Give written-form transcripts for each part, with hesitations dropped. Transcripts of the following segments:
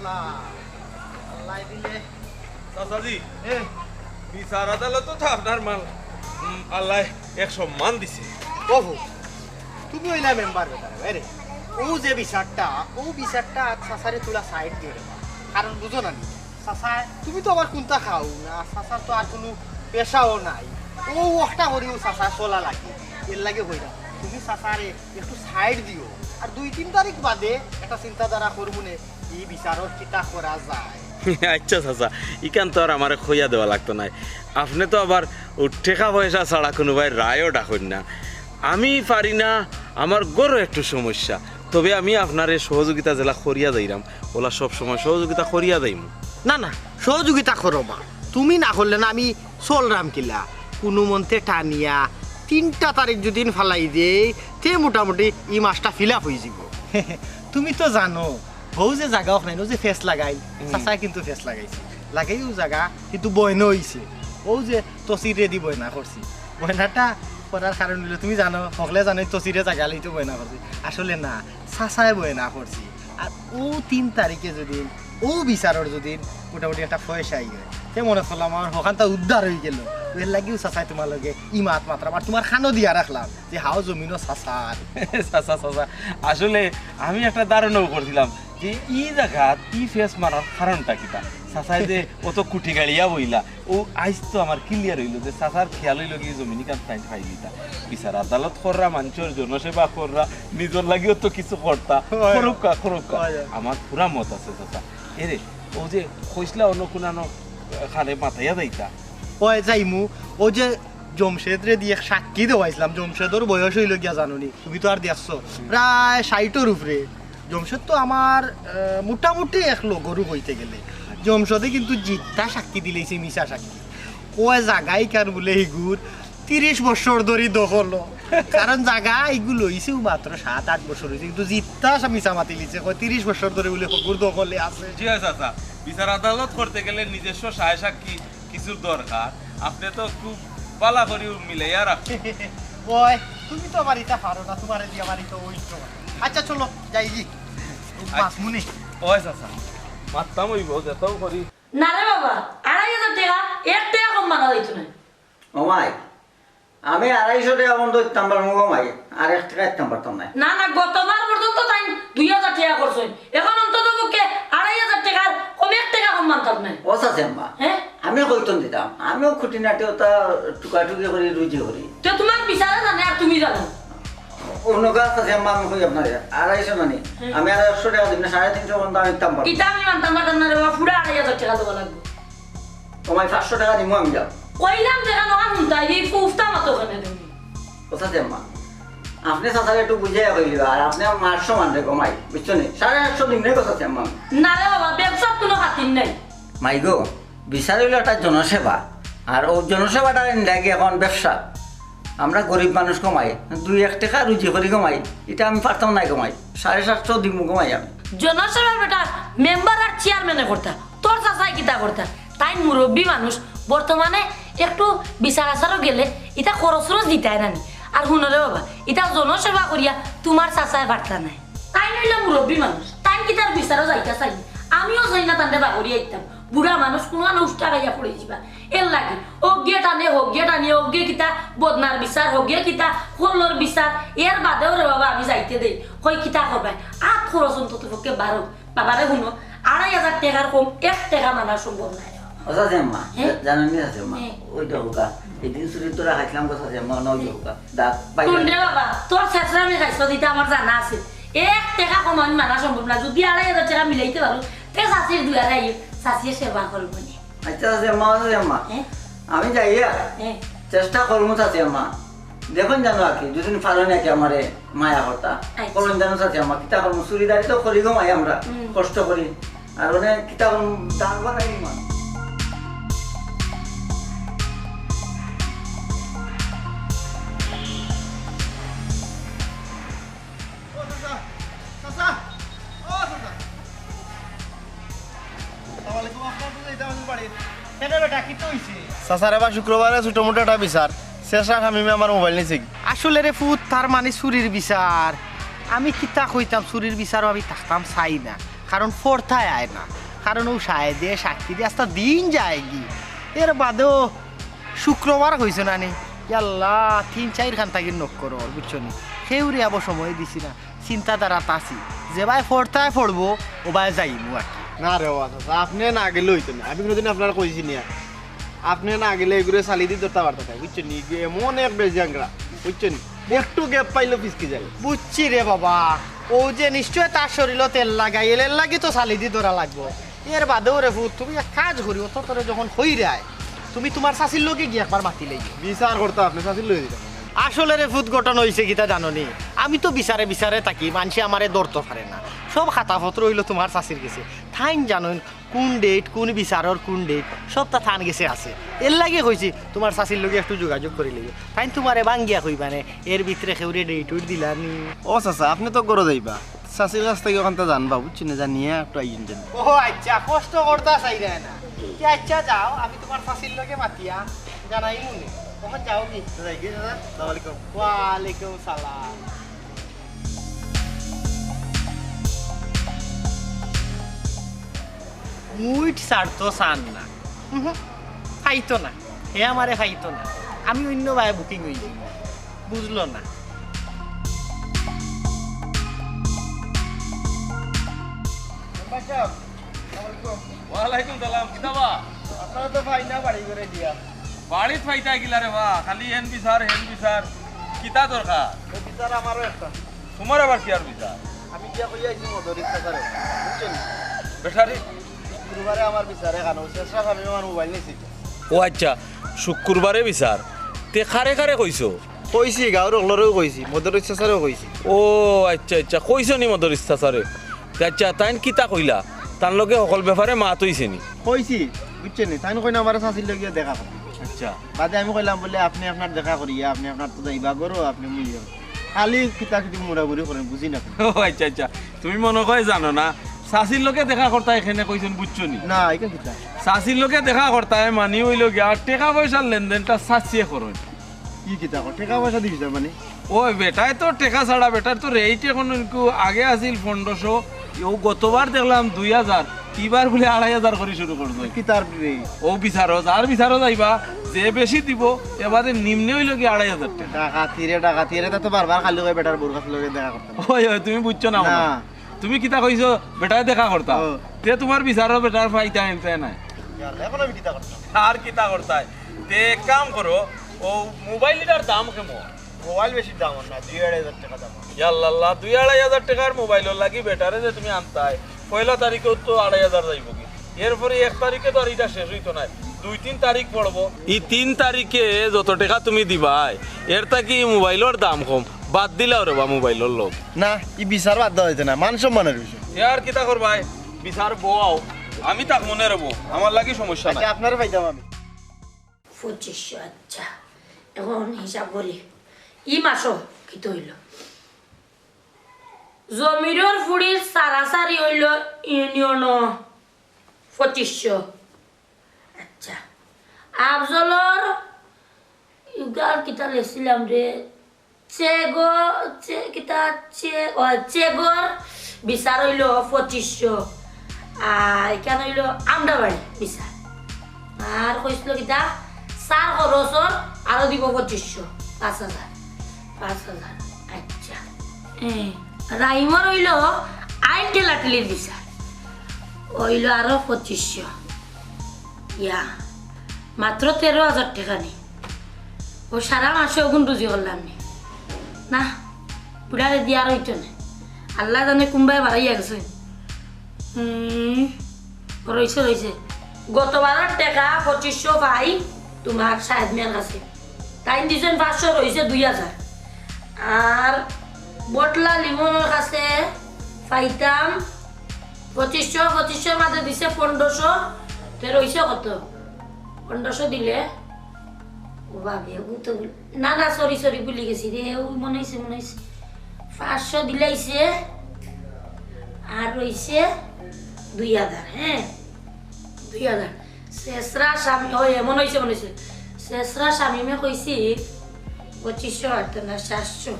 আল্লাহ আল্লাহ দিলে চাচাজি এ বিচার আদালত তো আপনার মাল আল্লাহ এক সম্মান দিছে বাবু তুমি হইলা মেম্বার বেটারে রে ও যে বিচারটা সাসারে তোলা সাইড দিয়ে দেবা কারণ বুঝো না নি সাসা তুমি তো আবার কোনটা খাও না সাসার তো আর কোনো পেশাও নাই ও ওটা করিও সাসা চলা লাগে এর লাগে হই না তুমি সাসারে একটু সাইড দিও আর 2-3 তারিখ বাদে একটা চিন্তাধারা করবুনে এই বিচারত কিতা করা যায় আচ্ছা চাচা ইকান তো আর আমার খইয়া দেওয়া লাগতো না আপনি তো আবার টেকা পয়সা ছাড়া কোনো ভাই রায়ও ডাকুন না আমি পারি না আমার গরো একটু সমস্যা তবে আমি আপনার এই সহযোগিতা জেলা করিয়া যাইরাম ওলা সব সময় সহযোগিতা করিয়া যাইম না না সহযোগিতা করো মা তুমি না করলে না আমি চলরাম কিলা কোনো মন্তে টানিয়া 3টা তারিখ যদি ফালাই দেই তে মোটামুটি এই মাসটা ফিল আপ হয়ে যাব তুমি তো জানো বউ যে জায়গা ওখানে যে ফেস লাগাই চাচাই কিন্তু ফেস লাগাইছে লাগাইও জায়গা কিন্তু বয়না হইছে ও যে তসির রেডি বয়না করছি বয়নাটা করার কারণ হলো তুমি জানো সকলে জানো তসিরে জায়গা লইতে বয়না করছি আসলে না চাচাই বয়না করছি আর ও 3 তারিখে যদি ও বিচারর যদি মোটামুটি একটা পয়সা আইয়ে তে মনে করলাম আমার ওখানটা উদ্ধার হয়ে গেল এর লাগিও চাচাই তোমার লগে ইমাত মাত্রা আর তোমার খানো দিয়া রাখলাম যে হাও জমিনও চাচার চাচা চাচা আসলে আমি একটা ধারণাও করছিলাম যে ই জায়গা ই ফেস মারার কারণটা কিটা চাচাই যে অত কুটি গাড়িয়া বইলা ও আইস তো আমার ক্লিয়ার হইলো যে চাচার খেয়াল হইল কি জমিনি কান টাইম খাই দিতা বিচার আদালত কররা মানুষের জনসেবা কররা নিজের লাগিও তো কিছু করতা খরুকা আমার পুরা মত আছে চাচা এরে ও যে কইসলা অন্য কোনানো খালে মাথাইয়া যাইতা ওই যাইমু ও যে জমশেদরে দিয়ে সাক্ষী দেওয়াইছিলাম জমশেদর বয়স হইল গিয়া জানুনি তুমি তো আর দেখছো প্রায় 60-এর উপরে জমশেদ তো আমার মোটামুটি এক লগরু হইতে গেলে জমশেদে কিন্তু জিতটা সাক্ষী দিলেছে মিশা সাক্ষী ওই জাগাই কার বলে এইগুর 30 বছর ধরে দখল কারণ জায়গা এইগুলো হইছেও মাত্র 7-8 বছর হয়েছে কিন্তু জিতটা মিশা মাতি লিছে 30 বছর ধরে বলে হগুর দখলে আছে জি চাচা বিচার আদালত করতে গেলে নিজস্ব সায় সাক্ষী কিছুর দরকার আপনি তো খুব পালা করি মিলাইয়া রাখেন ওই তুমি তো আমার এটা পারো না তোমার দিয়ে আমার এটা ওই তো আচ্ছা চলো যাই জি বাস মুনি ওই চাচা মারতাম হইব যেতাও করি না রে বাবা 2,500 টাকা 1 টাকা কম মানা হইতো না ওমাই আমি 250 টাকা বন্ধ করতাম পারবো ওমাই আর 1 টাকা দিতাম পারতাম না না না গতবার পর্যন্ত তাই 2,000 টাকা করছেন এখন অন্তত পক্ষে 2,500 টাকা কম 1 টাকা কম মানতাম না ও আছে আম্মা হ্যাঁ আমিও কইতন দিতাম আমিও খুঁটিনাটি ওটা টুকাটুকি করি রুজি করি তো তোমার বিচারে জানে আর তুমি জানো অন্য কাজ আছে আম্মা আমি কই আপনার 250 নানি আমি আর 100 টাকা দিন না 350 বন্ধ আমি দিতাম পারবো কিতা আমি মানতাম না রে বাবা পুরা 2,500 টাকা দেওয়া লাগবে ওমাই 500 টাকা দিমু আমি যাও কইলাম যেন না শুনতা এই ফুফতা মতো কেন তুমি ও আছে আম্মা আপনি সাথে একটু বুঝাইয়া কইলিবা আর আপনি আমার সমান রে কমাই বুঝছো নি 150 দিন নে কথা আছে আম্মা না রে বাবা ব্যবসার কোনো খাতির নাই মাই গো বিচার হইল একটা জনসেবা আর ও জনসেবাটা লাগে এখন ব্যবসা আমরা গরিব মানুষ কমাই 2-1 টাকা রুজি করি কমাই এটা আমি পারতাম না কমাই 750 দিমু কমাই আমি জনসেবা বেটা মেম্বার আর চেয়ারম্যানে করতা তোর চাচাই কিতা করতা তাই মুরব্বী মানুষ বর্তমানে একটু বিচার আচারও গেলে এটা খরচ দিতাই নানি আর শুনরে বাবা এটা জনসেবা করিয়া তোমার চাচাই বার্তা নাই তাই নইলে মুরব্বী মানুষ তাই কি তার বিচারও যাইতা চাই আমিও চাই না তান্ডে বাগরিয়া আইতাম বুড়া মানুষ কোনো উষ্টা গাইয়া পড়ে যাবা এর লাগে অজ্ঞে টানে হজ্ঞে টানি অজ্ঞে কিতা বদনার বিচার হজ্ঞে কিতা হলোর বিচার এর বাদেও রে বাবা আমি যাইতে দেই কই কিতা করবাই আট খরচ অন্তত পক্ষে 12 বাবারে শুনো 2,500 টাকার কম 1 টাকা মানা সম্ভব নাই ওসা আম্মা জানেন নি আছে আম্মা ওইটা হোকা এদিন সুরি তোরা খাইলাম কথা আম্মা নই হোকা দাঁত পাই শুনরে বাবা তোর ছেছরা আমি খাইছো দিতে আমার জানা আছে 1 টাকা কম আমি মানা সম্ভব না যদি 2,500 টাকা মিলাইতে পারো তে শাশির দুয়ারে আইও শাশির সেবা করব নি আচ্ছা আম্মা আম্মা আমি যাইয়া চেষ্টা করবো সাথে আম্মা দেখুন জানো আর কি দুদিন ফালো নাকি আমারে মায়া করতা করুন জানো সাথে আম্মা কিতা করবো চুরিদারি তো করি গো মাই আমরা কষ্ট করি আর অনেক কিতা দান বানাই মা চাচারে বা শুক্রবারে ছোট মোটো একটা বিচার শেষা খামিমে আমার মোবাইল নিছে আসলে রে ফুট তার মানে চুরির বিচার আমি কিতা কইতাম চুরির বিচারও আমি থাকতাম চাই না কারণ ফোরথায় আয় না, কারণ ও সায় দিয়ে সাক্ষী দিয়ে আস্তা দিন যায় গি। এর বাদেও শুক্রবার হয়েছে না নি, আল্লাহ 3-4 খান থাকি নক করো বুঝছো নি, সেউরি আবার সময় দিছি না, চিন্তাধারা তাছি যে ভাই ফোরথায় পড়বো ও ভাই যাইমু আর কি। না রে বাবা চাচা, আপনি না গেলে হইতো না। আমি কোনোদিন আপনারা কইছি না, আপনি না গেলে এগুলো চালি দিয়ে ধরতে পারতে থাকে বুঝছেন নি। এমন এক বেজাংরা বুঝছেন, একটু গ্যাপ পাইলে পিসকি যায়। বুঝছি রে বাবা, ও যে নিশ্চয় তার শরীরে তেল লাগাই, এলের লাগি তো চালি দিয়ে ধরা লাগবো। এর বাদেও রে ভূত তুমি এক কাজ করি, অত তোরে যখন হই রায় তুমি তোমার শাশির লোকে গিয়ে একবার মাতি লই। বিচার করতে আপনি চাষির লই দিতাম। আসলে রে ভূত গঠন হয়েছে কিতা জাননি, আমি তো বিচারে বিচারে থাকি, মানুষে আমারে ধরতে পারে না। সব খাতাপত্র হইলো তোমার শাশির গেছে, থাইন জানুন কোন ডেট কোন বিচারর কোন ডেট সবটা থান গেছে আছে। এর লাগে কইছি তোমার শাশির লোকে একটু যোগাযোগ করে লিবে, তাই তোমারে বাঙ্গিয়া কইবানে এর ভিতরে কেউরে ডেট উইট দিলানি। ও চাচা আপনি তো গরো যাইবা, চাষির কাছ থেকে ওখানটা জানবা বুঝছেন না, জানিয়ে একটু আইন দেন। ও আচ্ছা, কষ্ট করতে চাই না কি? আচ্ছা যাও, আমি তোমার শাশির লোকে মাতিয়া জানাই মনে। ওখানে যাও কি? যাই গিয়ে দাদা, আসসালামু আলাইকুম। ওয়ালাইকুম সালাম। মুইট ছাড়তো চান না, খাইতো না, হে আমারে খাইতো না, আমি অন্য ভাই বুকিং হয়ে যাই, বুঝলো না। ওয়ালাইকুম সালাম, কিতাবা আপনারা তো ভাই না বাড়ি করে দিয়া বাড়িত ফাইতা গিলা রে বা, খালি হেন বিচার কিতা দরকার? এই বিচার আমারও একটা। তোমার আবার কি আর বিচার? আমি গিয়া কই আইছি মদরিক চাচারে বুঝছেন, বেটারি শুক্রবারে আমার বিচারে কানো চেষ্টা আমি আমার মোবাইল নিয়েছি। ও আচ্ছা, শুক্রবারে বিচার তে খারে খারে কইছো? কইছি গাঁৱৰ অকলৰেও কইছি, মদরিক চাচারেও কইছি। ও আচ্ছা আচ্ছা, কইছো নি মদর ইচ্ছা স্যারে? আচ্ছা তাইন কিতা কইলা? তার লগে সকল ব্যাপারে মাত হইছে নি? কইছি বুঝছেন নি, তাই কই না আমার চাষির লগিয়া দেখা করতে। আচ্ছা বাদে আমি কইলাম বলে আপনি আপনার দেখা করিয়া, আপনি আপনার তো যাইবা করো, আপনি মুইও খালি কিতা কিতি মুড়াগুড়ি করেন বুঝি না। ও আচ্ছা আচ্ছা, তুমি মনে হয় জানো না চাষির লোকে দেখা করতা এখানে কইছেন বুঝছো নি? না এটা কিতা চাষির লোকে দেখা করতা মানি হইল গিয়া টাকা পয়সার লেনদেনটা চাষিয়ে করেন। কি কিতা কর টাকা পয়সা দিছ মানে? ওই বেটায় তো টেকা ছাড়া, বেটার তো রেট এখন আগে আছিল 1500, ও গতবার দেখলাম 2000, এবার বলে 2500 করে শুরু করছো। কিতার রে ও বিচারো আর বিচারো যাইবা, যে বেশি দিব এবারে নিম্নে হইল কি 2500 টাকা। টাকা তীরে তা তো বারবার খালি কই বেটার বউর কাছে লগে দেখা করতে। ওই ওই তুমি বুঝছো না মনে হয়। না। তুমি কিতা কইছো বেটায় দেখা করতা, ও। তে তোমার বিচারো বেটার ফাইতা এনতে নাই। এখন আমি কিতা করতাম? আর কিতা করতাই তে এক কাম করো, ও মোবাইলটার দাম কেমন? মোবাইল বেশি দাম না, 2-2500 টাকা দাম। ইয়াল্লাহ 2-2500 টাকার মোবাইল লাগি বেটারে যে তুমি আনতাই, পয়লা তারিখেও তো 2500 যাইব কি, এরপরে 1 তারিখে তো আর এটা শেষ হইতো না, 2-3 তারিখ পড়বো। এই 3 তারিখে যত টাকা তুমি দিবাই এর থাকি মোবাইলের দাম কম, বাদ দিলাও রে বা মোবাইলের লোক। না ই বিচার বাদ দেওয়া হইতে না, মান সম্মানের বিষয়। আর কিতা করবাই, বিচার বউ আমি তাক মনে রাখবো, আমার লাগি সমস্যা নাই। আচ্ছা আপনার পাইতাম আমি। 2500, আচ্ছা এখন হিসাব করি ই মাসও কি হইল। জমিরর ফুড়ির সারাসারি হইল ইউনিয়ন 2500, আচ্ছা আফজলর ইউগার কিতা লেছিলাম রে, চেগর বিচার হইল 2500, আর এখানে হইল আমদাবাড়ি বিচার, আর কইছিল কিতা সার খরচর আরো দিব 2500, 5000। আচ্ছা রাইমর হইল আইন টেলাটেলির বিচার হইল আরো 2500, ইয়া মাত্র 13,000 টাকা নেই। ও সারা মাসে ওগুন রুজি করলাম নি, না বুড়ারে দিয়ে আর হইতো না, আল্লাহ জানে কোনবাই বাড়াইয়া গেছে। রয়েছে গতবারের টাকা 2500 পাই তোমার সাহেব মিয়ার কাছে, তাই দিয়েছেন 500, রয়েছে 2000। আর বটলা লিমনের কাছে পাইতাম 2500 মাঝে দিছে 1500, তো রয়েছে কত? 1500 দিলে ভাবি তো না না সরি ভুলে গেছি রে, মনে হয়েছে 500 দিলাইছে, আর রয়েছে 2000। হ্যাঁ 2000 শেষরা স্বামী মনে হয়েছে শেষরা স্বামীমে কইছি 2500 হতো না 700,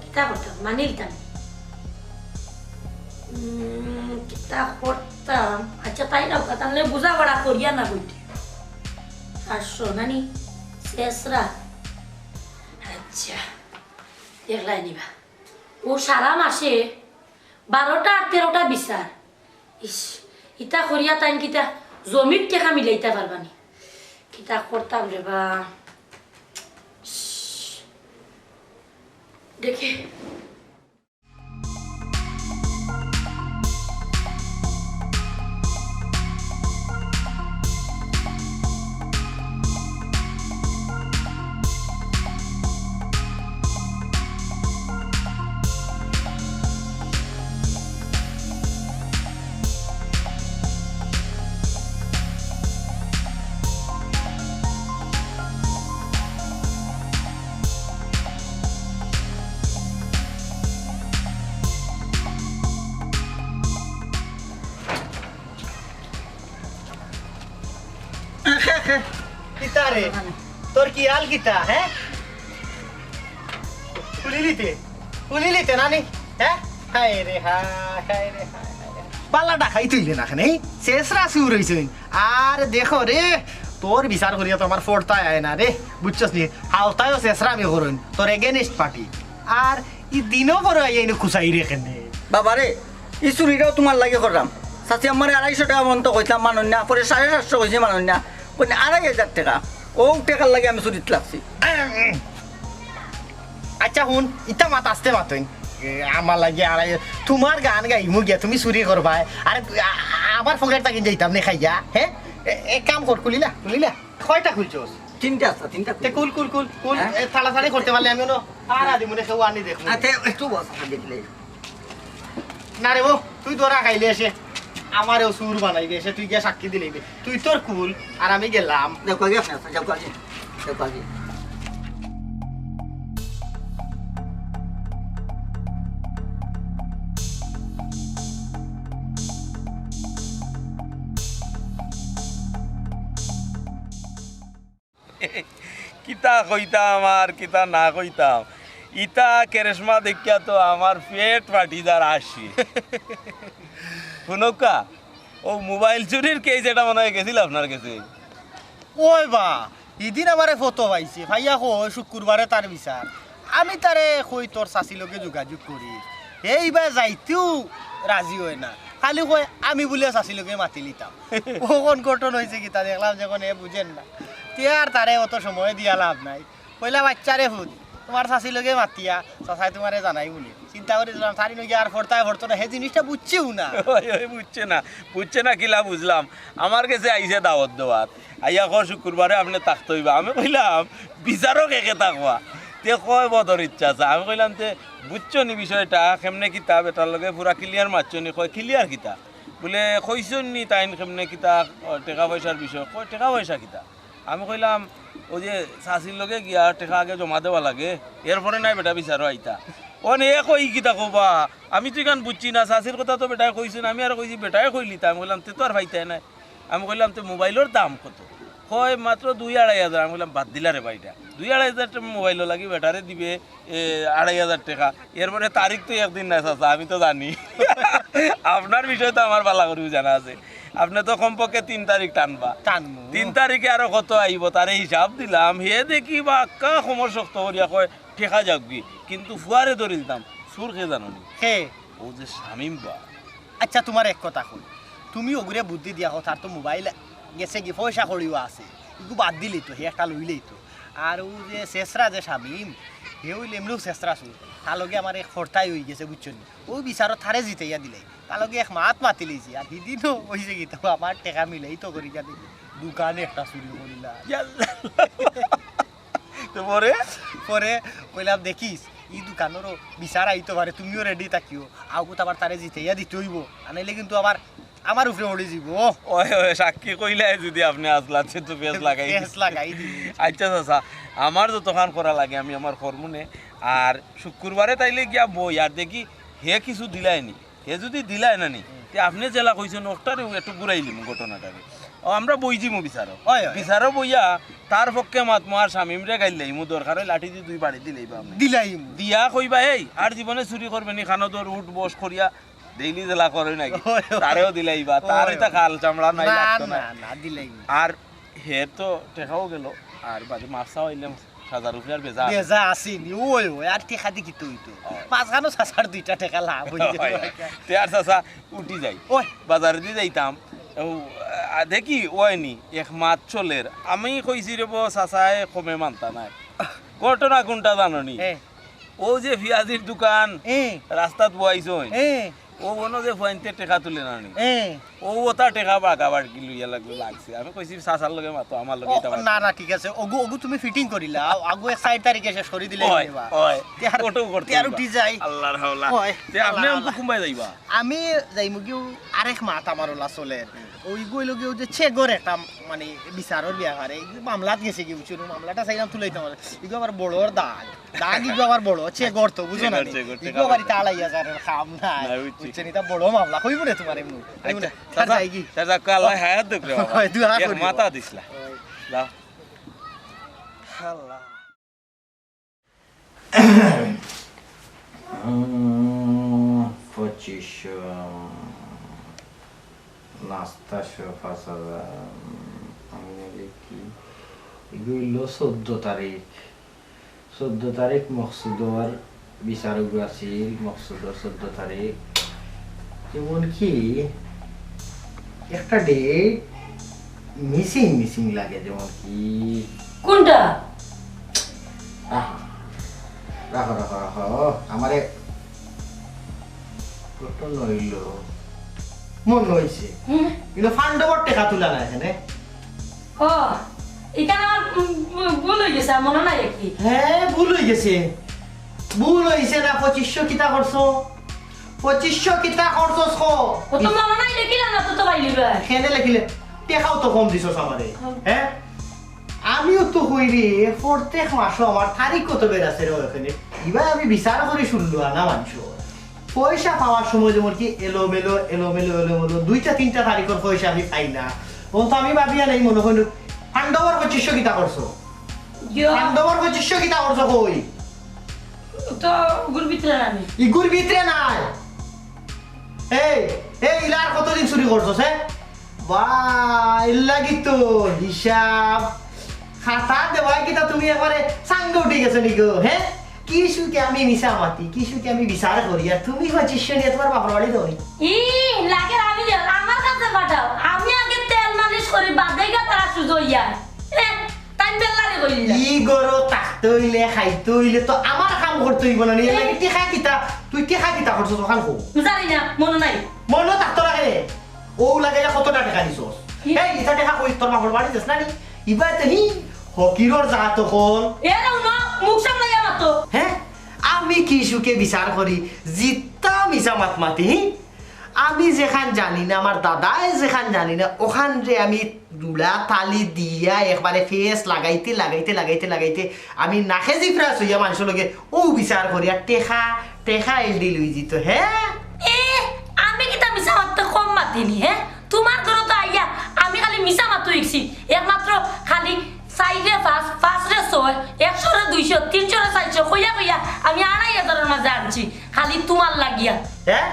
কিতা করতাম মানি দিতাম। তা করতাম আচ্ছা তাই না তাহলে বোঝাপড়া করিয়া না বইতে আর শোনানি শেষরা আচ্ছা দেখলাই নিবা ও সারা মাসে 12টা আর 13টা বিচার ইস ইটা করিয়া তাই কিতা জমির টেকা মিলাইতে পারবানি কিতা করতাম রে বা দেখে কিতা রে তোর কি হাল কিতা হ্যাঁ খুলিলিতে নানি হ্যাঁ হায় রে হায় রে পাল্লাটা খাই তুইলে না খানে শেষরা সুর হয়েছে আর দেখো রে তোর বিচার করিয়া তো আমার ফোরতায় আয় না রে বুঝছস নি হাওতায়ও শেষরা আমি করুন তোর এগেনিস্ট পার্টি আর ই দিনও করে আই এনে খুচাই রে কেনে বাবা রে এই চুরিটাও তোমার লাগে করলাম চাচি আমার 250 টাকা মন্ত কইতাম মানুষ না পরে 750 কইছে মানুষ না মানে 2500 টাকা ও টাকার লাগে আমি চুরিত লাগছি আচ্ছা শুন ইটা মাত আসতে মাতইন আমার লাগে আর তোমার গান গাইমু গিয়া তুমি চুরি করবা আরে আমার পকেট থাকি যাইতাম নে খাইয়া হ্যাঁ এক কাম কর কুলিলা কয়টা খুলছস 3টা আছে 3টা কুল তাড়াতাড়ি করতে পারলে আমি আর আদি মনে কেউ আনি দেখো আচ্ছা একটু বস দেখলে না রে ও তুই তোরা খাইলে এসে আমারও সুর বানাইবে এসে তুই গিয়া সাক্ষী দিলেইবে তুই তোর কুল আর আমি গেলাম দেখো আগে আপনি দেখো আগে কিতা কইতাম আর কিতা না কইতাম ইতা কেরেশমা দেখিয়া তো আমার পেট ফাটি যার আসি শুনকা ও মোবাইল চুরির কেস এটা মনে হয় গেছিল আপনার কাছে ওই বা ইদিন আমারে ফটো পাইছে ভাইয়া কই শুক্রবারে তার বিচার আমি তারে কই তোর চাষির লগে যোগাযোগ করি এইবার যাইতেও রাজি হয় না খালি কই আমি বলে চাষির লগে মাতি লিতাম ও কোন ঘটন হয়েছে কি তা দেখলাম যখন এ বুঝেন না আর তারে অত সময় দিয়া লাভ নাই কইলা বাচ্চারে হুদ তোমার চাষির লগে মাতিয়া চাষাই তোমারে জানাই বলে চিন্তা করে দিলাম তারি নগে আর ফোরতায় ফোরতো না সেই জিনিসটা বুঝছেও না বুঝছে না কিলা বুঝলাম আমার কাছে আইছে দাওয়াত দেওয়াত আইয়া কর শুক্রবারে আপনি থাকতে হইবা আমি কইলাম বিচারক একে থাকবা তে কয় বদর ইচ্ছা আছে আমি কইলাম তে বুঝছো নি বিষয়টা কেমনে কিতাব এটার লগে পুরা ক্লিয়ার মারছো নি কয় ক্লিয়ার কিতা বলে কইছুন নি তাইন কেমনে কিতা টাকা পয়সার বিষয় কয় টাকা পয়সা কিতা আমি কইলাম ওই যে চাষির লগে গিয়া টাকা আগে জমা দেওয়া লাগে এরপরে নাই বেটা বিচারো আইতা অন এ কই কিতা কবা আমি তো এখান বুঝছি না চাষির কথা তো বেটায় কইছেন আমি আর কইছি বেটায় কইলি তা আমি কইলাম তে তো আর ভাইতাই নাই আমি কইলাম তো মোবাইলের দাম কত কয় মাত্র 2-2.5 আমি বললাম বাদ দিলা রে ভাইটা 2-2.5 টাকা মোবাইলও লাগি বেটারে দিবে 2.5 টাকা এরপরে তারিখ তো একদিন না চাচা আমি তো জানি আপনার বিষয় তো আমার ভালো করে জানা আছে আপনি তো কমপক্ষে 3 তারিখ টানবা 3 তারিখে আরো কত আইব তারে হিসাব দিলাম হে দেখি বা আক্কা সময় শক্ত করিয়া কয় ঠেকা যাবি কিন্তু ফুয়ারে ধরে দিতাম সুর খেয়ে জানো নি হে ও যে শামিম বা আচ্ছা তোমার এক কথা কই তুমি ওগুরে বুদ্ধি দিয়া কথা তো মোবাইল গেছে কি পয়সা করিও আছে ইগু বাদ দিলি তো হে একটা লইলেই তো আর ও যে শেষরা যে শামিম হে ওই লেমলুক শেষরা শুন তার লগে আমার এক ফোরতাই হয়ে গেছে বুঝছো নি ও বিচারত থারে জিতাইয়া দিলে তার লগে এক মাত মাতি লইছি আর সেদিনও হয়েছে কি তো আমার টেকা মিলেই তো করি জানি দোকানে একটা চুরি করিলা তো পরে পরে কইলাম দেখিস ই দোকানেরও বিচার আইতে পারে তুমিও রেডি থাকিও আউকু তো আবার তারে জিতাইয়া দিতে হইব আনাইলে কিন্তু আবার আমার উপরে ওড়ে যাব ওই ওই সাক্ষী কইলে যদি আপনি আসলাতে তো বেশ লাগাই দিই আচ্ছা চাচা আমার যতক্ষণ করা লাগে আমি আমার কর্মনে আর শুক্রবারে তাইলে গিয়া বই আর দেখি হে কিছু দিলাইনি হে যদি দিলাই না নি আপনি জেলা কইছেন ওটারে একটু ঘুরাইলিম ঘটনাটাকে ও আমরা বইছি মু বিচারো বিচারো বইয়া তার পক্ষে মাত মার স্বামীমরে গাইলাই মু দরকার লাঠি দিয়ে 2 বাড়ি দিলেইবা আপনি দিলাই দিয়া কইবা এই আর জীবনে চুরি করবে নি খানো দর উঠ বস করিয়া ডেইলি জেলা করে নাকি তারেও দিলাইবা তার এটা খাল চামড়া নাই না লাগতো না না না দিলাই আর হে তো টেকাও গেল আর বাদে মাছাও আইলাম 1000 রুপিয়ার বেজা বেজা আসিনি ওই ওই আর টেকা দি কি তুই তো মাঝখানো সাসার 2টা টাকা লাভ হইছে তে আর চাচা উঠি যাই ওই বাজারে দিয়ে যাইতাম দেখি ওইনি এক মাছ চলের আমি কইছি রে চাচায় কমে মানতা নাই ঘটনা কোনটা জাননি এ ও যে পিয়াজির দোকান এ রাস্তাত বইছই এ ও বনো যে ফাইনতে টাকা তুলে নানি এ ও ওটা টাকা বাগাবার কি লইয়া লাগছে আমি কইছি চাচার লগে মাতো আমার লগে এটা না না ঠিক আছে ওগু ওগু তুমি ফিটিং করিলা আগু 1 তারিখে শেষ করে দিলে ওই দেবা ওই তেহার- ফটো করতে তেহার উঠি যাই। আল্লাহর হাওলা ওই, তে আপনি আল্লাহ, আমকো আল্লাহ। কুম্বাই যাইবা আমি যাইমু গিয়ে আরেক মাত আমার ওলা চলে ওই গইল গিয়ে যে চেগর একটা মানে বিচারর বিয়াহারে মামলাত গেছে কি বুঝছো মামলাটা চাইলাম তুলাইতে আমার ইগো আবার বড়র দাগ দাগ ইগো আবার বড় চেগর তো বুঝো না চেগর, চেগর, ইগো আবার তালাই হাজারের কাম নাই না, বুঝছি। বুঝছেন এটা বড় মামলা কইব রে তোমার এমনি আচ্ছা তার চাচা যাই কি চাচা আল্লাহ হায়াত দেখ রে বাবা ওই, দুয়া এক করিও। মাথা দিছলা যাও আল্লাহ 2500 নাস্তা 5000 আমি দেখি এগুলো 14 তারিখ মকসুদর বিচারক আছিল মকসুদর 14 তারিখ যেমন কি একটা ডেট মিসিং লাগে যেমন কি কোনটা রাখো আমারে কত নইল মন হইছে কিন্তু ফান্ডবর টাকা তুলা না এখানে ও এখানে আমার ভুল হয়ে গেছে মনে নাই কি হ্যাঁ ভুল হয়ে গেছে না 2500 কিতা করছো 2500 কিতা করছো ও তো মনে নাই দেখিলা না তো তো ভাই লিবে এখানে লিখিলে টাকাও তো কম দিছস আমারে হ্যাঁ আমিও তো হইরে প্রত্যেক মাসে আমার তারিখ কত বের আছে রে ওখানে এবার আমি বিচার করে শুনলো না মানুষ পয়সা পাওয়ার সময় যেমন কি এলোমেলো 2টা 3টা তারিখের পয়সা আমি পাই না তখন তো আমি ভাবিয়া নাই মনে হইল পাণ্ডবর 2500 কিতা করছো পাণ্ডবর 2500 কিতা করছো কই তো গুর ভিতরে আমি ইগুর ভিতরে নাই এই ইলার কতদিন চুরি করছস হ্যাঁ বা ইল্লাগি তো হিসাব খাতা দেওয়াই কিতা তুমি একবারে সাঙ্গ উঠে গেছো নিগো হ্যাঁ কিসুকে আমি মিশামাতি কিসুকে আমি বিচার করি আর তুমি হচ্ছিস নিয়ে তোমার বাপর বাড়ি দৌড়ি ই লাগে আমি যে আমার কাছে পাঠাও আমি আগে তেল মালিশ করি বাদে গা তারা সুজইয়া টাইম বেলারে কইলা ই গরো তাকতে হইলে খাইতে হইলে তো আমার কাম করতে হইব না নিয়ে লাগে টেকা কিতা তুই টেকা কিতা করছো তখন কো জানি না মনে নাই মনে থাকতো লাগে রে ও লাগে কতটা টাকা দিছস এই ইটা টাকা কই তোর বাপর বাড়ি যাস না নি ইবা তো হি হকিরর যা তো কোন এরাও না মুখ সামলাইয়া মাতো হ্যাঁ আমি কিসুকে বিচার করি জিতা মিশা মাত মাতি আমি যেখান জানি না আমার দাদাই যেখান জানি না ওখান যে আমি রুলা তালি দিয়া একবারে ফেস লাগাইতে আমি নাকে জিফরাস হইয়া মানুষের লগে ও বিচার করি আর টেকা এলডি লই দিত হ্যাঁ এ আমি কি তা মিছা মাত্র কম মাতিনি হ্যাঁ তোমার ঘরে তো আইয়া আমি খালি মিছা মাত্র ইকছি একমাত্র খালি সাইডে পাঁচ রে 6 100 রে 200 300 রে 400 কইয়া আমি 2500 মাঝে আনছি খালি তোমার লাগিয়া হ্যাঁ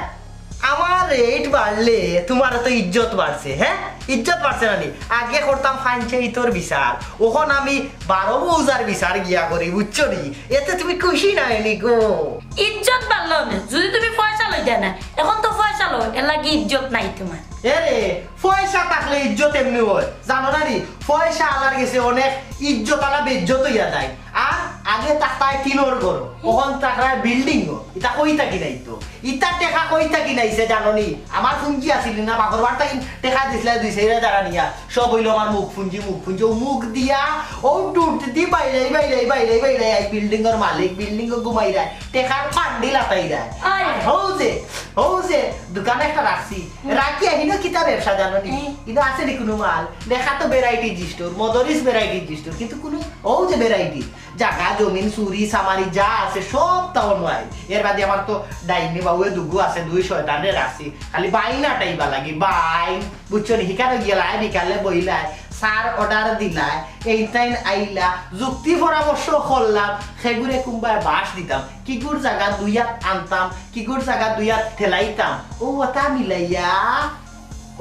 আমার রেট বাড়লে তোমার তো ইজ্জত বাড়ছে হ্যাঁ ইজ্জত বাড়ছে না নি আগে করতাম পঞ্চায়েতর বিচার ওখন আমি 12 বউজার বিচার গিয়া করি বুঝছো নি এতে তুমি খুশি নাই নি গো ইজ্জত বাড়লো না যদি তুমি পয়সা লই দেয় না এখন তো পয়সা লো এর লাগি ইজ্জত নাই তোমার এরে পয়সা থাকলে ইজ্জত এমনি হয় জানো না নি পয়সা আলার গেছে অনেক ইজ্জত আলা বেজ্জত হইয়া যায় আর আগে তাকায় টিনোর ঘর ওখান তাকায় বিল্ডিং ইটা কই থাকি নাই তো ইটা টেকা কই থাকি নাইছে জানো নি আমার ফুঞ্জি আছিল না বাগর বার্তা টেকা দিছিল 200 টাকা নিয়া সব হইলো আমার মুখ ফুঞ্জি ও মুখ দিয়া ও টুট দি বাইরে আই বিল্ডিং এর মালিক বিল্ডিং এ ঘুমাই যায় টেকার পান্ডি লাটাই যায় আয়। হৌজে দোকানে একটা রাখছি রাখি আহিনো কিতা ব্যবসা জানো নি এটা আছে নি কোনো মাল দেখা তো variety store Madris variety store কিন্তু কোনো যে ভ্যারাইটি জায়গা জমিন চুরি সামারি যা আছে সব তাও নয় এর বাদে আমার তো ডাইনি বাবুয়ে দুগু আছে 2 শয়তানে রাখছি খালি বাইনা টাইবা লাগি বাই বুঝছো নি হিকারে গিয়েলাই বিকালে বইলাই স্যার অর্ডার দিলাই এই টাইম আইলা যুক্তি পরামর্শ করলাম সেগুরে কোনবাই বাস দিতাম কিগুর জায়গা দুইয়াত আনতাম কিগুর জায়গা দুইয়াত ঠেলাইতাম ও ওটা মিলাইয়া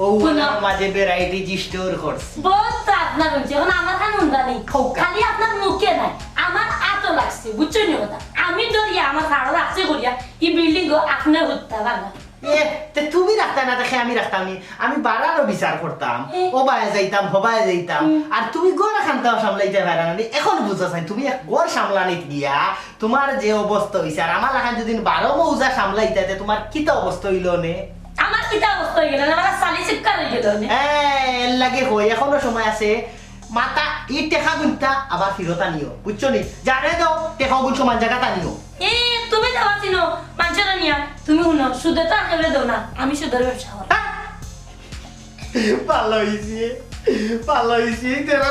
ও শুনো। মাঝে ভ্যারাইটি স্টোর করছি বহুত আপনার হচ্ছে এখন আমার খান উন্দা নেই খোকা। খালি আপনার মুখে নাই আমার আতো লাগছে বুঝছো নি কথা আমি ধরিয়া আমার সারা রাখছে করিয়া এই বিল্ডিং আপনি হত্যা বানা এ তে তুমি রাখতা না দেখে আমি রাখতাম নি। আমি বাড়ারও বিচার করতাম এ। ও বায়ে যাইতাম হবায় যাইতাম আর তুমি গড় খানতাও সামলাইতে পারা না এখন বুঝা চাই তুমি এক গড় সামলানিত গিয়া তোমার যে অবস্থা হইছে আর আমার লাখান যদি 12 মৌজা সামলাইতে তে তোমার কিতা অবস্থা হইল নে আমার কিতা অবস্থা হয়ে গেল আমার সালি চিক্কা হয়ে গেল এর লাগে হই এখনো সময় আছে মাতা ই টেকা গুনতা আবার ফিরতা নিও বুঝছো নি জানে দাও টেকা গুন সমান জায়গাটা নিও এ তুমি দেওয়া চিনো মানুষের নিয়া তুমি শুনো সুদে তো আকেলে দাও না আমি সুদের ব্যবসা করি ভালো হয়েছে ভালো হয়েছে তেরা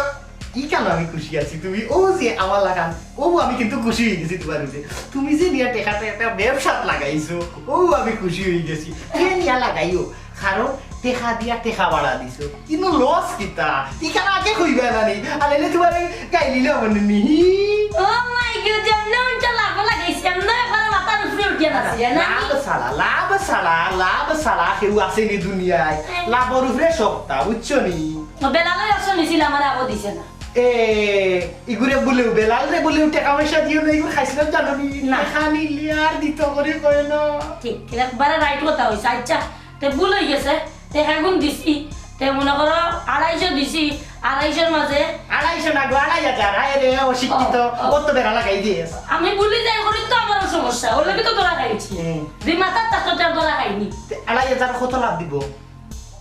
কি কেন আমি খুশি আছি তুমি ও যে আমার লাগান ও আমি কিন্তু খুশি হয়ে গেছি তোমার যে তুমি যে নিয়ে টেকাটা একটা ব্যবসাত লাগাইছো ও আমি খুশি হয়ে গেছি কে নিয়ে লাগাইও কারণ টেকা দিয়া টেকা বাড়া দিছো কিন্তু লস কিতা ইখানে আগে কইবা না নি আর এনে তোমার গাইলিলে মনে নি ও মাই গড জানো উনটা লাভ লাগাইছি আমরা একবার মাথার উপরে উঠিয়া নাছি না লাভ সালা কেউ আছে নি দুনিয়ায় লাভর উপরে সপ্তাহ বুঝছো নি বেলালে অপশন নিছিল আমার আবো দিছে না এ ইগুরে বলেও বেলাল রে বলেও টাকা পয়সা দিও না ইগুলো খাইছিলাম জানো নি না। খানি লিয়ার দিত করে কয় না ঠিক একবারে রাইট কথা হইছে আচ্ছা তে ভুল হয়ে গেছে তে এখন দিছি তে মনে করো 250 দিছি 250 মাঝে 250 না গো 2000 আয় রে অশিক্ষিত কত বেড়া লাগাই দিয়েছ আমি ভুলি যাই করি তো আমার সমস্যা ওর লাগে তো তোরা খাইছি হুম। দুই মাথার তার তোরা খাইনি 25000 কত লাভ দিব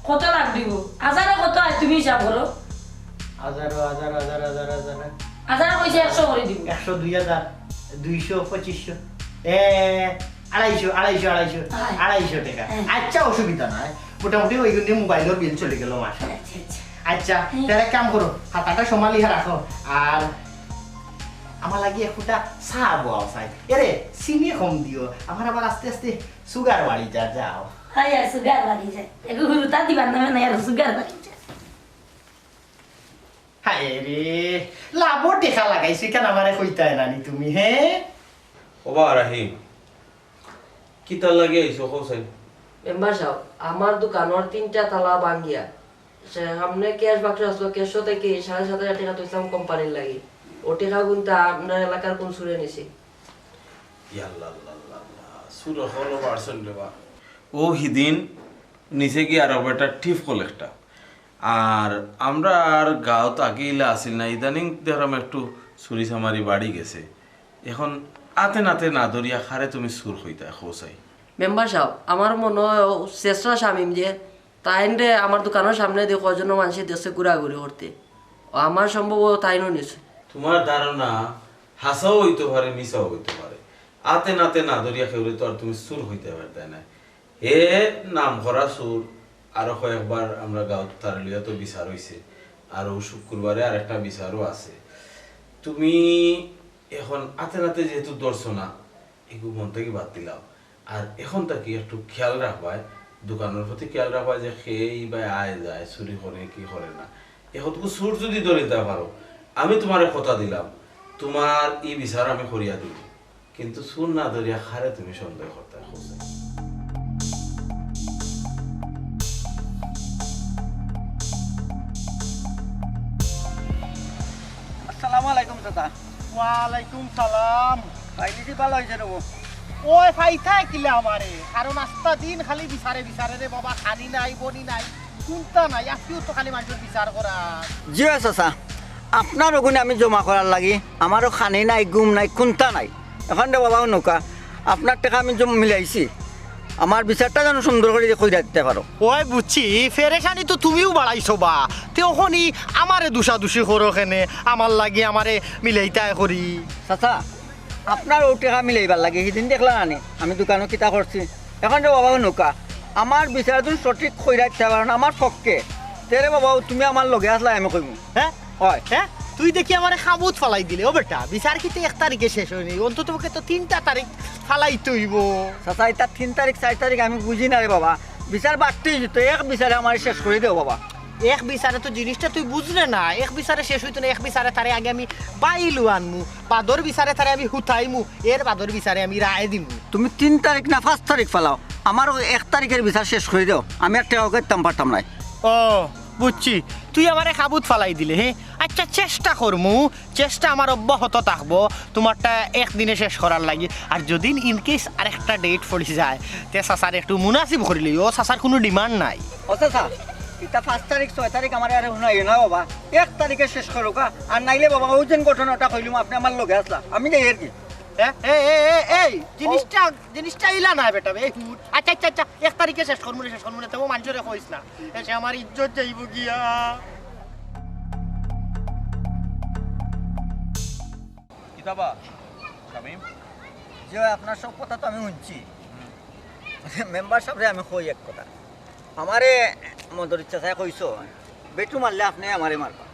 কত লাখ দিব হাজারে কত হয় তুমি হিসাব করো হাজার হাজারে কইছে 100 করে দিব 100 2000 200 2500 250 টাকা হ্যাঁ। আচ্ছা অসুবিধা নাই মোটামুটি ওই জন্য মোবাইলের বিল চলে গেল মাসে আচ্ছা আচ্ছা আচ্ছা তাহলে কাম করো হাতাটা সমালিয়া রাখো আর আমার লাগি একটা চা বাও চাই এরে চিনি কম দিও আমার আবার আস্তে আস্তে সুগার বাড়ি যাও হাই আর সুগার বাড়ি যায় এগো হুরুতা দিবার নামে নাই আর সুগার বাড়ি যায় হায় রে লাভ টেকা লাগাইছি কেন আমারে কইতাই নানি তুমি হে ওবা রাহিম কিতা লাগে আইছো কৌসাই মেম্বার সাহেব আমার দোকানের 3টা তালা ভাঙ্গিয়া সামনে ক্যাশ বাক্স আসলো ক্যাশ থেকে 7,500 টাকা তুইলাম কোম্পানির লাগি ও টাকা গুনতা আপনার এলাকার কোন সুরে নিছি সুর হলো পার্সন লেবা ও হিদিন নিচে কি আর একটা টিপ কল একটা আর আমরা আর গাঁৱত আগেইলা আসিল না ইদানিং দেখলাম একটু চুরি চামারি বাড়ি গেছে এখন আতে নাতে না ধরিয়া খারে তুমি সুর হইতা খোসাই মেম্বার সাহেব আমার মনে হয় ও চেষ্টা শামিম যে তাইনরে আমার দোকানের সামনে দিয়ে কজন মানুষের দেশে ঘোরাঘুরি করতে ও আমার সম্ভব ও তাইনও নিছে তোমার ধারণা হাসাও হইতে পারে মিসাও হইতে পারে আতে নাতে না ধরিয়া খেউরে তো আর তুমি সুর হইতে পারতে না হে নাম ভরা সুর আরো কয়েকবার আমরা গাঁৱত তার লিয়া তো বিচার হইছে আর শুক্রবারে আর একটা বিচারও আছে তুমি এখন আতে নাতে যেহেতু ধরছো না এগুলো মন থেকে বাদ দিলাম আর এখন তাকে একটু খেয়াল রাখবায় দোকানের প্রতি খেয়াল রাখবা যে খেয়েই বা আয় যায় চুরি করে কি করে না এখন তুমি সুর যদি ধরিতে পারো আমি তোমার কথা দিলাম তোমার এই বিচার আমি করিয়া দিব কিন্তু সুর না ধরিয়া খারে তুমি সন্দেহ করতে খোঁজে আসসালামু আলাইকুম চাচা ওয়ালাইকুম সালাম ভাইজি ভালো হয়েছে রবো ওই ফাইতা কিলে আমারে কারণ আস্তা দিন খালি বিচারে রে বাবা খানি নাই বনি নাই চিন্তা নাই আজকেও তো খালি মানুষের বিচার করা জি চাচা আপনার ওগুনে আমি জমা করার লাগি আমারও খানি নাই গুম নাই কোনটা নাই এখন দে বাবাও নৌকা আপনার টাকা আমি জমা মিলাইছি আমার বিচারটা যেন সুন্দর করে কইরা দিতে পারো ওই বুঝছি ফেরেখানি তো তুমিও বাড়াইছো বা তেখনি আমারে দুষাদুষি করো কেনে আমার লাগি আমারে মিলাইতাই করি চাচা আপনার ও টাকা মিলাইবার লাগে সেদিন দেখলা নানি আমি দোকানে কিতা করছি এখন যে বাবাও নৌকা আমার বিচার তুমি সঠিক কইরা দিতে পারো না আমার পক্ষে তেরে বাবাও তুমি আমার লগে আসলা আমি কইম হ্যাঁ হয় হ্যাঁ তুই দেখি আমারে খাবুত ফালাই দিলে ও বেটা বিচার কিন্তু 1 তারিখে শেষ হয়নি অন্তত পক্ষে তো 3টা তারিখ ফালাই তৈব চাচা এটা 3 তারিখ 4 তারিখ আমি বুঝি না রে বাবা বিচার বাড়তেই যেত এক বিচারে আমার শেষ করে দেও বাবা এক বিচারে তো জিনিসটা তুই বুঝলে না, এক বিচারে শেষ হইতো না, এক বিচারে তারে আগে আমি বাইলু আনমু, বাদর বিচারে তারে আমি হুতাইমু, এর বাদর বিচারে আমি রায় দিমু। তুমি 3 তারিখ না 5 তারিখ ফেলাও, আমার 1 তারিখের বিচার শেষ করে দাও, আমি আর টাকা করতাম পারতাম নাই। ও বুঝছি, তুই আমারে কাবুত ফালাই দিলে। হ্যাঁ আচ্ছা, চেষ্টা করমু, চেষ্টা আমার অব্যাহত থাকবো তোমারটা একদিনে শেষ করার লাগি। আর যদি ইনকেস আরেকটা ডেট পড়ে যায় তে চাচার একটু মুনাসিব করিলি, ও চাচার কোনো ডিমান্ড নাই। আচ্ছা এটা 5 তারিখ 6 তারিখ আমার আর শুনাই না বাবা, 1 তারিখে শেষ করো কা। আর নাইলে বাবা ওই যে ঘটনাটা কইলুম আপনি আমার লগে আসলা, আমি যাই আর কি। এই জিনিসটা ইলা না বেটা। আচ্ছা আচ্ছা আচ্ছা, 1 তারিখে শেষ করমু না, তবু মানুষের কইস না, এসে আমার ইজ্জত যাইব গিয়া। কিতাবা শামিম, যে আপনার সব কথা তো আমি শুনছি, মেম্বার সাহেবরে আমি কই এক কথা, আমারে মদর ইচ্ছা চাই কইছো বেটু মারলে আপনি আমারে মারবা।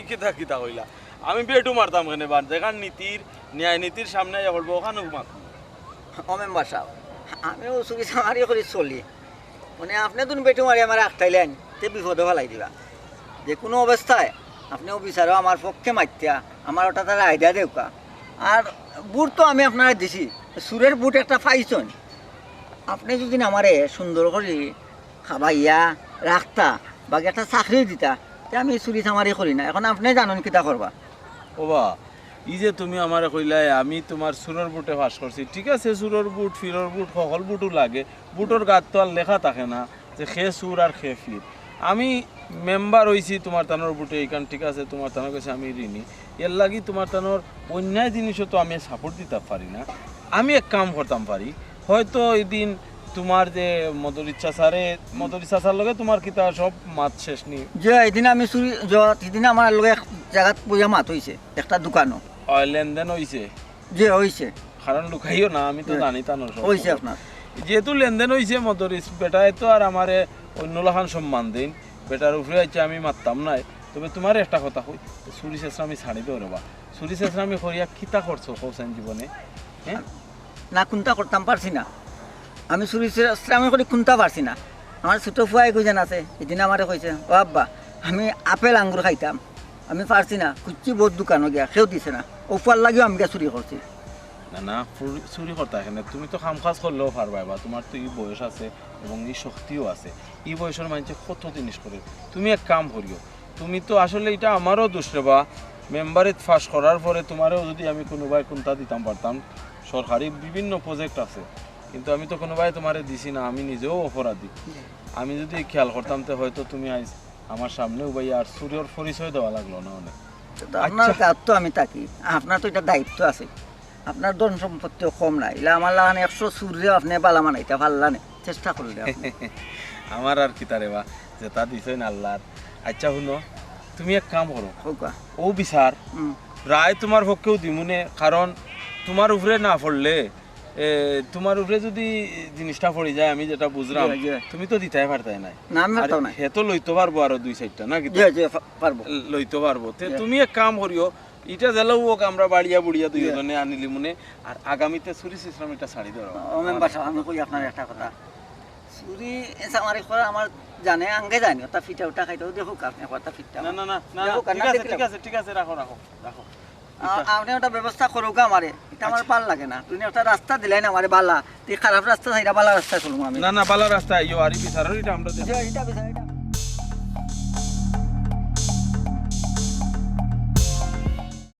কিতা কিতা কইলা, আমি বেটু মারতাম কেন বার, যেখান নীতির ন্যায় নীতির সামনে বলবো ওখানে মারতাম। ও মেম্বার সাহেব, আমিও চুরি চামারি করে চলি, মানে আপনি তুমি বেটু মারি আমার আটকাইলেন তে বিপদে ফেলাই দিবা। যে কোনো অবস্থায় আপনিও বিচারো আমার পক্ষে মাতিয়া, আমার ওটা তারা আইডিয়া দেউকা। আর বুট তো আমি আপনারা দিছি, সুরের বুট একটা পাইছন, আপনি যদি আমারে সুন্দর করে খাবাইয়া রাখতা বা একটা চাকরি দিতা, তে আমি চুরি চামারি করি না। এখন আপনি জানুন কিতা করবা। ওবা ই যে তুমি আমারে কইলাই আমি তোমার সুরর বুটে ফাঁস করছি, ঠিক আছে, সুরর বুট ফিরর বুট সকল বুটও লাগে, বুটর গাত তো আর লেখা থাকে না যে খে সুর আর খে ফির। আমি মেম্বার হইছি তোমার তানোর বুটে এইখান, ঠিক আছে, তোমার তানোর কাছে আমি ঋণী, এর লাগি তোমার তানোর অন্যায় জিনিসও তো আমি সাপোর্ট দিতে পারি না। আমি এক কাম করতাম পারি, হয়তো এই দিন তোমার যে মদর ইচ্ছা সার লগে তোমার কিতা সব মাছ শেষ নি যে এদিন আমি চুরি যত সেদিন আমার লগে এক জায়গাত পূজা মাত হয়েছে একটা দোকানও, লেনদেন হইছে, যে হয়েছে কারণ লুকাইও না, আমি তো জানি তানোর সব হয়েছে খবর। আপনার। যেহেতু লেনদেন হয়েছে মদরিস বেটায় তো আর আমারে অন্য লাখান সম্মান দিন, বেটার উপরে আছে আমি মারতাম নাই। তবে তোমার একটা কথা কই, চুরি চেষ্টা আমি ছাড়ি দেও রবা, চুরি চেষ্টা আমি করিয়া কিতা করছো কৌশান জীবনে? হ্যাঁ না কোনটা করতাম পারছি না, আমি চুরি আমি করে কোনটা পারছি না। আমার ছোট ফুয়াই কইছেন আছে, এদিন আমারে কইছে ও আব্বা আমি আপেল আঙ্গুর খাইতাম, আমি পারছি না, খুঁজছি বহুত দোকানও গিয়া কেউ দিছে না, ও ফুয়ার লাগিও আমি গিয়া চুরি করছি। না না, চুরি করতে এখানে তুমি তো কাম কাজ করলেও পারবা, বা তোমার তো এই বয়স আছে এবং এই শক্তিও আছে, এই বয়সের মানুষে কত জিনিস করে। তুমি এক কাম করিও, তুমি তো আসলে এটা আমারও দোষ রে বা, মেম্বারে ফাঁস করার পরে তোমারও যদি আমি কোনোভাবে কোনটা দিতাম পারতাম, সরকারি বিভিন্ন প্রজেক্ট আছে, কিন্তু আমি তো কোনোভাবে তোমারে দিছি না, আমি নিজেও অপরাধী। আমি যদি খেয়াল করতাম তো হয়তো তুমি আজ আমার সামনেও ভাই আর চুরির পরিচয় দেওয়া লাগলো না অনেক। তো আপনার কাজ তো আমি থাকি, আপনার তো এটা দায়িত্ব আছে, আপনার ধন সম্পত্তিও কম নাই, এলা আমার লাগান 100 চুরিও আপনি বালা মানাইতে পারলা না, চেষ্টা করলে আপনি। আমার আর কি তারে বা, যে তা দিছই না আল্লাহর। আচ্ছা শুনো, তুমি এক কাম করো, হোকা ও বিচার হুম রায় তোমার পক্ষেও দিমুনে, কারণ তোমার উপরে না পড়লে তোমার উপরে যদি জিনিসটা পড়ে যায়, আমি যেটা বুঝলাম জি, জি। তুমি তো দিতে পারতাই নাই, না আমি পারতাম না। হে তো লইতে পারবো আরো 2-4টা না, কিন্তু জি জি পারবো। লইতে পারবো। তে জি। তুমি এক কাম করিও, এটা জেলাও হোক আমরা বাড়িয়া বুড়িয়া দুইজনে আনিলি মনে, আর আগামীতে চুরি সিস্টেম এটা ছাড়ি দেওয়া। ও মেম্বার সাহেব আমি কই আপনার একটা কথা, চুরি চামারি করা আমার জানে আঙ্গে জানি, ওটা ফিটা ওটা খাইতেও দেখো আপনি কথা ফিটটা না না না না, দেখো, ঠিক না আছে দেখলাম। ঠিক আছে ঠিক আছে, রাখো রাখো রাখো। আপনি ওটা ব্যবস্থা করুক আমারে, এটা আমার ভাল লাগে না। তুমি একটা রাস্তা দিলেন আমারে বালা, তুই খারাপ রাস্তা চাইরা বালা রাস্তা চলবো আমি। না না, বালা রাস্তা আইও, আর বিচারের এটা আমরা যে এটা বিষয় এটা